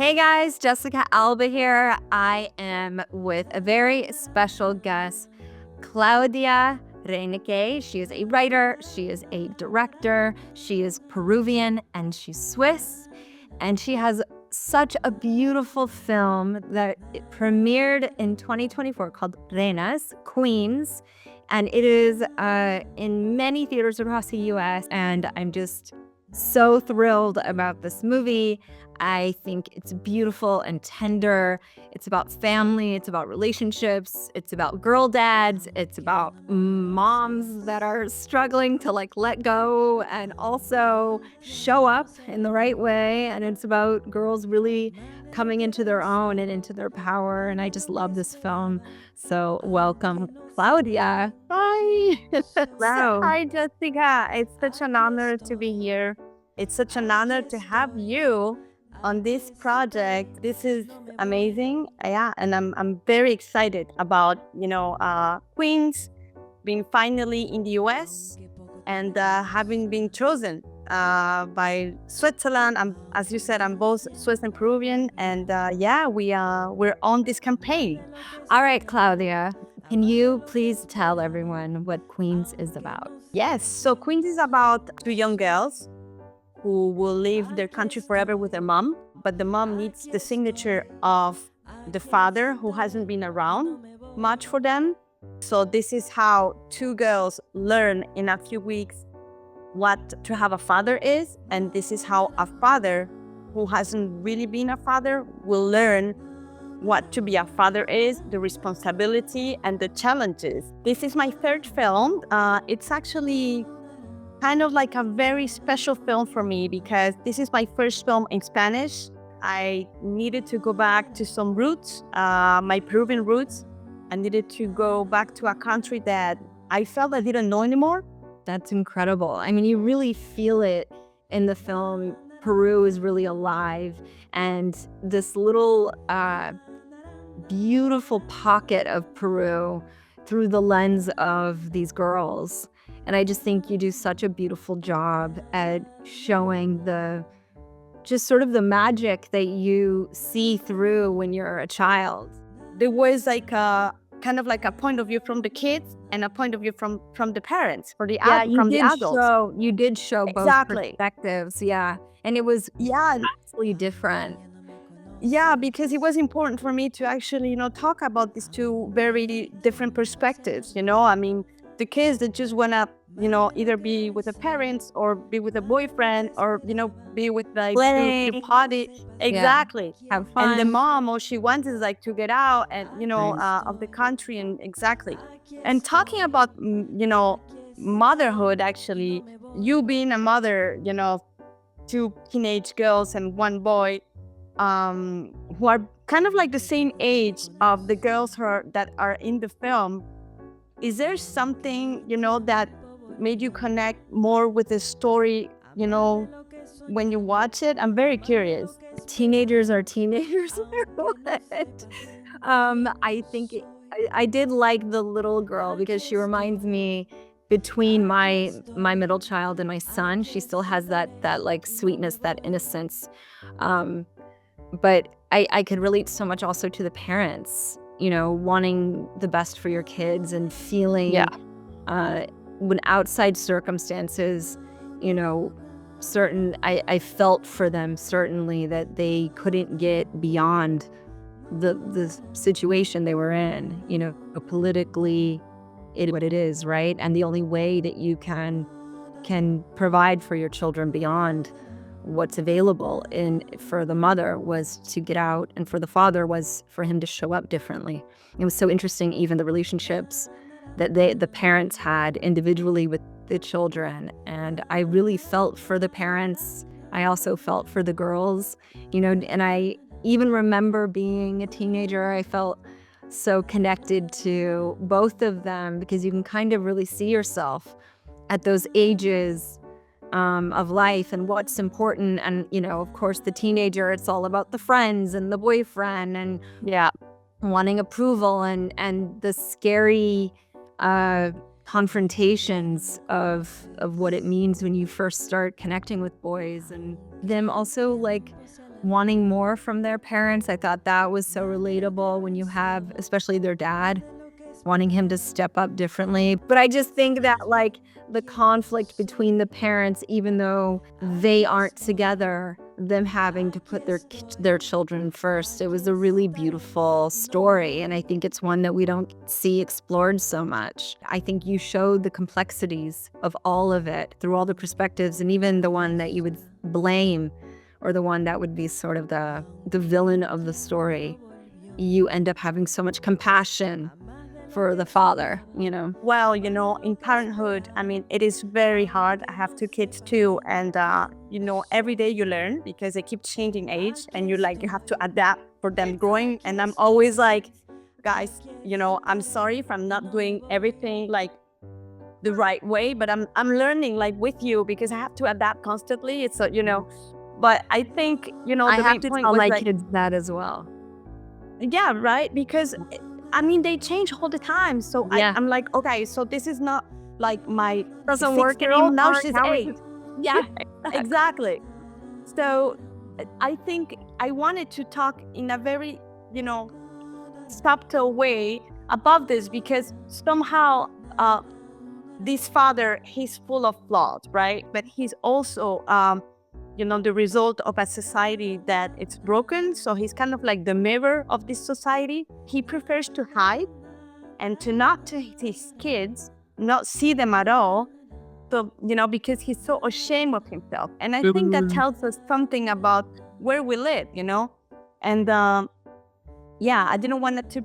Hey guys, Jessica Alba here. I am with a very special guest, Klaudia Reynicke. She is a writer, she is a director, she is Peruvian, and she's Swiss. And she has such a beautiful film that it premiered in 2024 called Reinas, Queens. And it is in many theaters across the US. And I'm just so thrilled about this movie. I think it's beautiful and tender. It's about family, it's about relationships, it's about girl dads, it's about moms that are struggling to let go and also show up in the right way. And it's about girls really coming into their own and into their power. And I just love this film. So welcome, Klaudia. Hi. Hello. Hi, Jessica. It's such an honor to be here. It's such an honor to have you on this project. This is amazing. Yeah, and I'm very excited about, Queens being finally in the US and having been chosen by Switzerland. As you said, I'm both Swiss and Peruvian, and we're on this campaign. All right, Klaudia, can you please tell everyone what Queens is about? Yes, so Queens is about two young girls who will leave their country forever with their mom, but the mom needs the signature of the father who hasn't been around much for them. So this is how two girls learn in a few weeks what to have a father is, and this is how a father who hasn't really been a father will learn what to be a father is, the responsibility and the challenges. This is my third film. It's actually kind of like a very special film for me because this is my first film in Spanish. I needed to go back to some roots, my Peruvian roots. I needed to go back to a country that I felt I didn't know anymore. That's incredible. I mean, you really feel it in the film. Peru is really alive, and this little beautiful pocket of Peru through the lens of these girls. And I just think you do such a beautiful job at showing just sort of the magic that you see through when you're a child. There was like a kind of like a point of view from the kids and a point of view from the parents, from the adults. You did show both perspectives, yeah. And it was absolutely different. Yeah, because it was important for me to actually, talk about these two very different perspectives. I mean, the kids that just want to, either be with the parents or be with a boyfriend or, be with the party. Exactly. Yeah. Have fun. And the mom, all she wants is to get out and, of the country. And exactly. And talking about, motherhood, actually, you being a mother, two teenage girls and one boy, who are kind of like the same age of the girls that are in the film. Is there something, that made you connect more with the story, when you watch it? I'm very curious. Teenagers are teenagers. I think I did like the little girl because she reminds me between my middle child and my son. She still has that like sweetness, that innocence. But I could relate so much also to the parents, wanting the best for your kids and feeling when outside circumstances, I felt for them certainly that they couldn't get beyond the situation they were in, politically what it is, right? And the only way that you can provide for your children beyond what's available for the mother was to get out, and for the father was for him to show up differently. It was so interesting, even the relationships that the parents had individually with the children. And I really felt for the parents. I also felt for the girls, and I even remember being a teenager, I felt so connected to both of them because you can kind of really see yourself at those ages of life and what's important. And, of course, the teenager, it's all about the friends and the boyfriend and wanting approval and the scary confrontations of what it means when you first start connecting with boys, and them also wanting more from their parents. I thought that was so relatable when you have, especially their dad, wanting him to step up differently. But I just think that like the conflict between the parents, even though they aren't together, them having to put their children first. It was a really beautiful story, and I think it's one that we don't see explored so much. I think you showed the complexities of all of it through all the perspectives, and even the one that you would blame or the one that would be sort of the villain of the story. You end up having so much compassion for the father, you know? Well, in parenthood, I mean, it is very hard. I have two kids too. And, every day you learn because they keep changing age and you have to adapt for them growing. And I'm always like, guys, I'm sorry if I'm not doing everything like the right way, but I'm learning like with you because I have to adapt constantly. It's, but I think, I the have main to point tell was my like, kids that as well. yeah, right. Because I mean, they change all the time. So Yeah. I'm like, okay, so this is not like my Doesn't work 6-year-old. Now anymore. she's Now 8. it's- Yeah, exactly. So I think I wanted to talk in a very, subtle way about this because somehow this father, he's full of flaws, right? But he's also, the result of a society that it's broken. So he's kind of like the mirror of this society. He prefers to hide and to not to his kids, not see them at all. So, because he's so ashamed of himself. And I think that tells us something about where we live, And I didn't want it to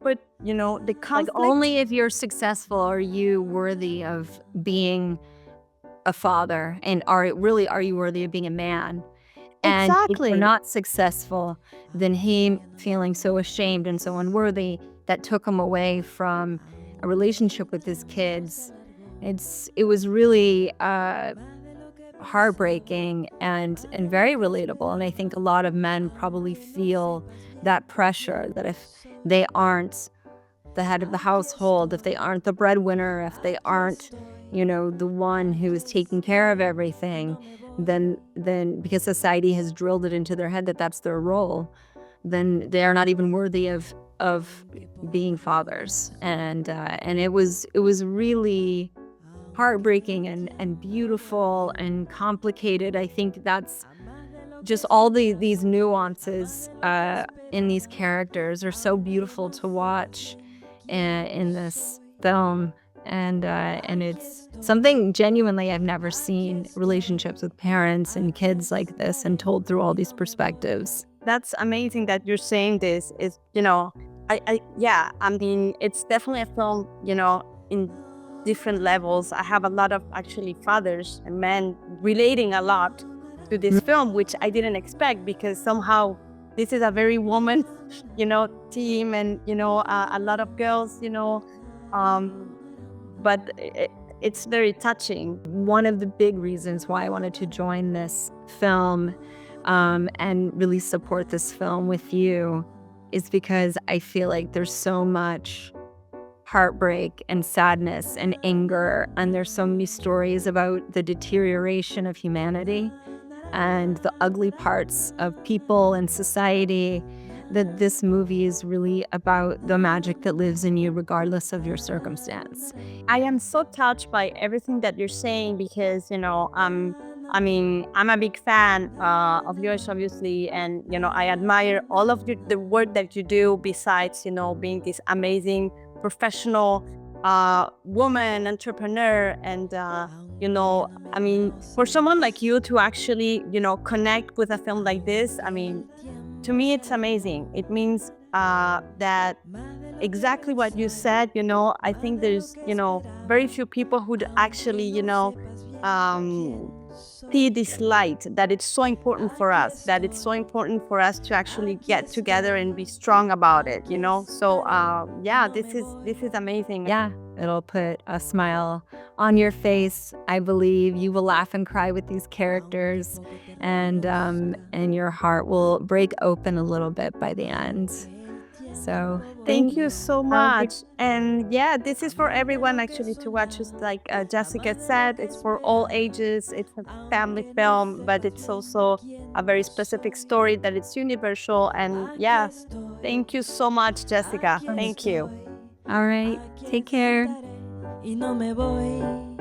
put, the Like conflict. only if you're successful are you worthy of being a father, and are you worthy of being a man? And if you're Exactly. not successful, then him feeling so ashamed and so unworthy that took him away from a relationship with his kids. It was really heartbreaking and very relatable. And I think a lot of men probably feel that pressure that if they aren't the head of the household, if they aren't the breadwinner, if they aren't, the one who is taking care of everything, then because society has drilled it into their head that that's their role, then they are not even worthy of being fathers. And it was really heartbreaking and beautiful and complicated. I think that's just all these nuances in these characters are so beautiful to watch in this film, and it's something genuinely I've never seen, relationships with parents and kids like this and told through all these perspectives. That's amazing that you're saying this. Is I mean, it's definitely a film, in different levels. I have a lot of actually fathers and men relating a lot to this film, which I didn't expect because somehow this is a very woman, team, and a lot of girls, but it's very touching. One of the big reasons why I wanted to join this film and really support this film with you is because I feel like there's so much heartbreak and sadness and anger, and there's so many stories about the deterioration of humanity and the ugly parts of people and society, that this movie is really about the magic that lives in you regardless of your circumstance. I am so touched by everything that you're saying because, I'm a big fan of yours, obviously, and, I admire all of the work that you do besides, being this amazing professional woman, entrepreneur, and, for someone like you to actually, connect with a film like this, to me, it's amazing. It means that exactly what you said, I think there's, very few people who'd actually, see this light, that it's so important for us, to actually get together and be strong about it, So, this is amazing. Yeah, it'll put a smile on your face. I believe you will laugh and cry with these characters, and your heart will break open a little bit by the end. So Thank you so Have a much. And yeah, this is for everyone actually to watch. Just like Jessica said, it's for all ages. It's a family film, but it's also a very specific story that it's universal. And yeah, thank you so much, Jessica. Thank you. All right. Take care. Y no me voy.